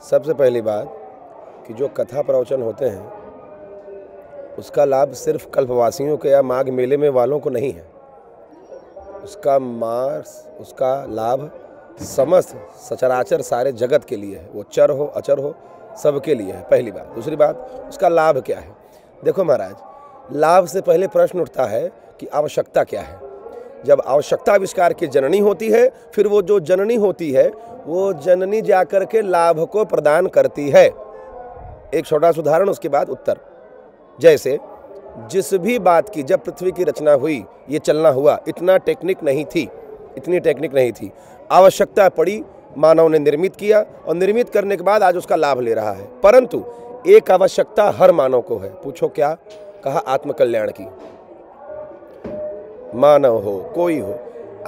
सबसे पहली बात कि जो कथा प्रवचन होते हैं उसका लाभ सिर्फ कल्पवासियों के या माघ मेले में वालों को नहीं है। उसका लाभ समस्त सचराचर सारे जगत के लिए है। वो चर हो अचर हो सबके लिए है, पहली बात। दूसरी बात, उसका लाभ क्या है? देखो महाराज, लाभ से पहले प्रश्न उठता है कि आवश्यकता क्या है। जब आवश्यकता आविष्कार की जननी होती है, फिर वो जो जननी होती है वो जननी जाकर के लाभ को प्रदान करती है। एक छोटा सा उदाहरण, उसके बाद उत्तर। जैसे जिस भी बात की जब पृथ्वी की रचना हुई, ये चलना हुआ, इतनी टेक्निक नहीं थी। आवश्यकता पड़ी, मानव ने निर्मित किया और निर्मित करने के बाद आज उसका लाभ ले रहा है। परंतु एक आवश्यकता हर मानव को है। पूछो क्या? कहा आत्मकल्याण की। मानव हो कोई हो,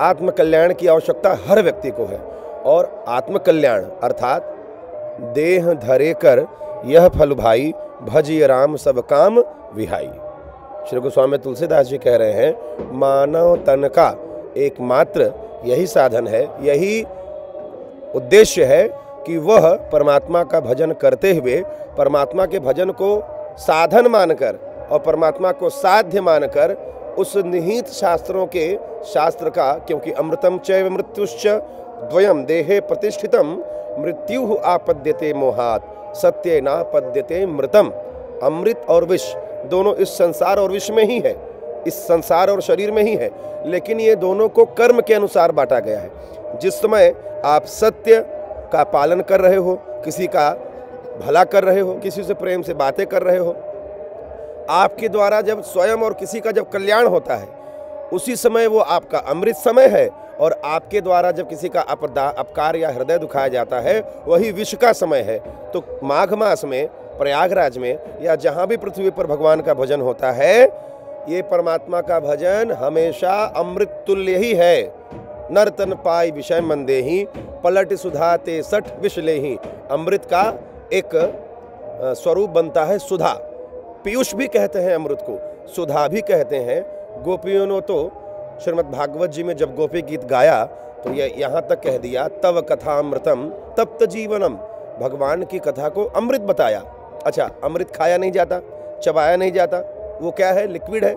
आत्मकल्याण की आवश्यकता हर व्यक्ति को है। और आत्मकल्याण अर्थात देह धरे कर यह फल भाई, भजिय राम सब काम विहाई। श्री गोस्वामी तुलसीदास जी कह रहे हैं, मानव तन का एकमात्र यही साधन है, यही उद्देश्य है कि वह परमात्मा का भजन करते हुए परमात्मा के भजन को साधन मानकर और परमात्मा को साध्य मानकर उस निहित शास्त्र का, क्योंकि अमृतम चैव मृत्युश्च द्वयम देहे प्रतिष्ठितम मृत्यु आपद्यते मोहात सत्य नापद्यते मृतम। अमृत और विष दोनों इस संसार और विष में ही है, इस संसार और शरीर में ही है, लेकिन ये दोनों को कर्म के अनुसार बांटा गया है। जिस समय आप सत्य का पालन कर रहे हो, किसी का भला कर रहे हो, किसी से प्रेम से बातें कर रहे हो, आपके द्वारा जब स्वयं और किसी का जब कल्याण होता है, उसी समय वो आपका अमृत समय है। और आपके द्वारा जब किसी का अपकार या हृदय दुखाया जाता है, वही विष का समय है। तो माघ मास में प्रयागराज में या जहाँ भी पृथ्वी पर भगवान का भजन होता है, ये परमात्मा का भजन हमेशा अमृत तुल्य ही है। नर्तन पाई विषय मंदे ही, पलट सुधा ते सठ विष ले ही। अमृत का एक स्वरूप बनता है सुधा। पीयूष भी कहते हैं अमृत को, सुधा भी कहते हैं। गोपियों ने तो श्रीमद् भागवत जी में जब गोपी गीत गाया तो ये यहाँ तक कह दिया, तव कथा अमृतम तप्त जीवनम। भगवान की कथा को अमृत बताया। अच्छा, अमृत खाया नहीं जाता, चबाया नहीं जाता, वो क्या है? लिक्विड है,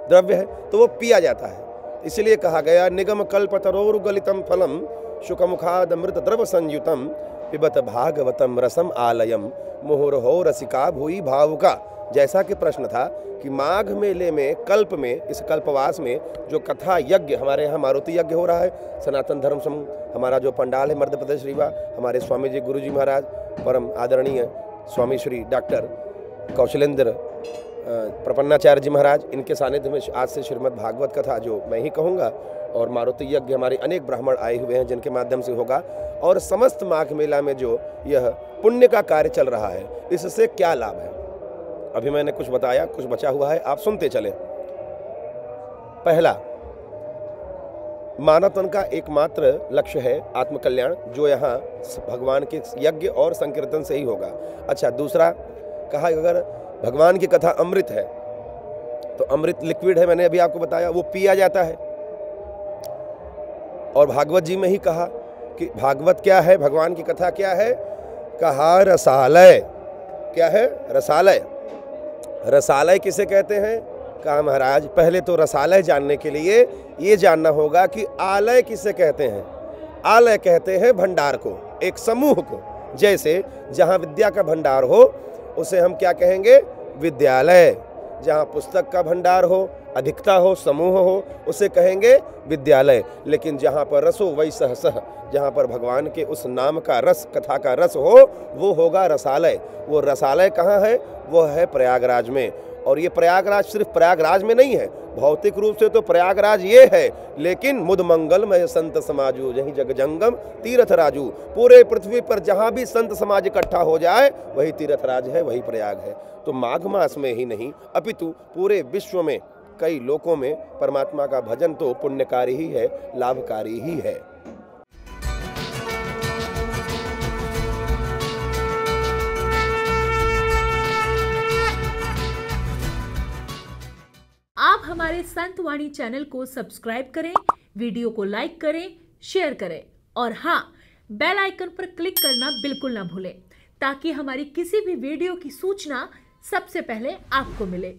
द्रव्य है, तो वो पिया जाता है। इसलिए कहा गया, निगम कल्पतरोरु गलितम फलम शुकमुखाद अमृत द्रव संयुतम पिबत भागवतम रसम आलयम मुहुर्हो रसिका भूई भावुका। जैसा कि प्रश्न था कि माघ मेले में, कल्प में, इस कल्पवास में जो कथा यज्ञ, हमारे यहाँ मारुति यज्ञ हो रहा है, सनातन धर्म संघ हमारा जो पंडाल है मध्य प्रदेश रीवा, हमारे स्वामी जी गुरु जी महाराज परम आदरणीय स्वामी श्री डॉक्टर कौशलेंद्र प्रपन्नाचार्य जी महाराज, इनके सानिध्य में आज से श्रीमद् भागवत कथा जो मैं ही कहूँगा, और मारुति यज्ञ हमारे अनेक ब्राह्मण आए हुए हैं जिनके माध्यम से होगा। और समस्त माघ मेला में जो यह पुण्य का कार्य चल रहा है, इससे क्या लाभ है? अभी मैंने कुछ बताया, कुछ बचा हुआ है, आप सुनते चले। पहला, मानव तन का एकमात्र लक्ष्य है आत्मकल्याण, जो यहाँ भगवान के यज्ञ और संकीर्तन से ही होगा। अच्छा, दूसरा कहा, अगर भगवान की कथा अमृत है तो अमृत लिक्विड है, मैंने अभी आपको बताया, वो पिया जाता है। और भागवत जी में ही कहा कि भागवत क्या है, भगवान की कथा क्या है? कहा रसालय। क्या है? रसालय। रसालय किसे कहते हैं? कहा महाराज, पहले तो रसालय जानने के लिए ये जानना होगा कि आलय किसे कहते हैं। आलय कहते हैं भंडार को, एक समूह को। जैसे जहाँ विद्या का भंडार हो उसे हम क्या कहेंगे? विद्यालय। जहाँ पुस्तक का भंडार हो, अधिकता हो, समूह हो, उसे कहेंगे विद्यालय। लेकिन जहाँ पर रस हो वही सह, जहाँ पर भगवान के उस नाम का रस, कथा का रस हो, वो होगा रसालय। वो रसालय कहाँ है? वो है प्रयागराज में। और ये प्रयागराज सिर्फ प्रयागराज में नहीं है, भौतिक रूप से तो प्रयागराज ये है, लेकिन मुद मंगलमय संत समाजू यही जग जंगम तीर्थ राजू। पूरे पृथ्वी पर जहाँ भी संत समाज इकट्ठा हो जाए वही तीर्थराज है, वही प्रयाग है। तो माघ मास में ही नहीं अपितु पूरे विश्व में कई लोकों में परमात्मा का भजन तो पुण्यकारी ही है, लाभकारी ही है। आप हमारे संत वाणी चैनल को सब्सक्राइब करें, वीडियो को लाइक करें, शेयर करें और हाँ, बेल आइकन पर क्लिक करना बिल्कुल ना भूलें, ताकि हमारी किसी भी वीडियो की सूचना सबसे पहले आपको मिले।